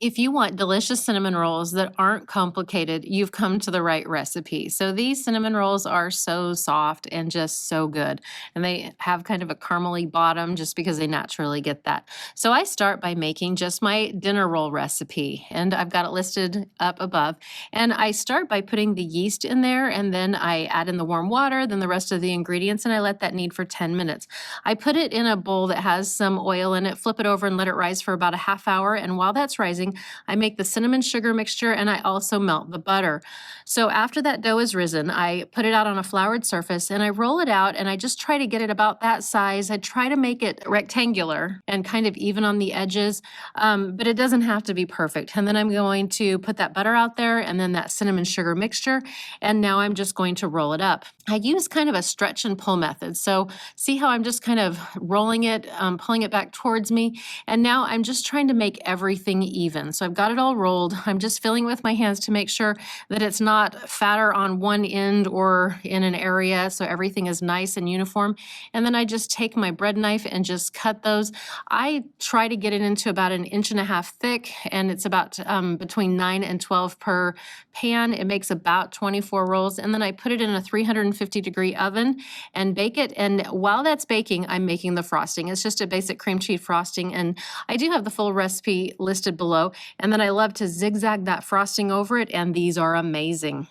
If you want delicious cinnamon rolls that aren't complicated, you've come to the right recipe. So these cinnamon rolls are so soft and just so good. And they have kind of a caramely bottom just because they naturally get that. So I start by making just my dinner roll recipe, and I've got it listed up above. And I start by putting the yeast in there, and then I add in the warm water, then the rest of the ingredients, and I let that knead for 10 minutes. I put it in a bowl that has some oil in it, flip it over and let it rise for about a half hour. And while that's rising, I make the cinnamon sugar mixture, and I also melt the butter. So after that dough is risen, I put it out on a floured surface and I roll it out, and I just try to get it about that size. I try to make it rectangular and kind of even on the edges, but it doesn't have to be perfect. And then I'm going to put that butter out there and then that cinnamon sugar mixture, and now I'm just going to roll it up. I use kind of a stretch and pull method. So see how I'm just kind of rolling it, pulling it back towards me, and now I'm just trying to make everything even. So I've got it all rolled. I'm just filling with my hands to make sure that it's not fatter on one end or in an area, so everything is nice and uniform. And then I just take my bread knife and just cut those. I try to get it into about 1.5 inches thick, and it's about between 9 and 12 per pan. It makes about 24 rolls, and then I put it in a 350-degree oven and bake it. And while that's baking, I'm making the frosting. It's just a basic cream cheese frosting, and I do have the full recipe listed below. And then I love to zigzag that frosting over it, and these are amazing.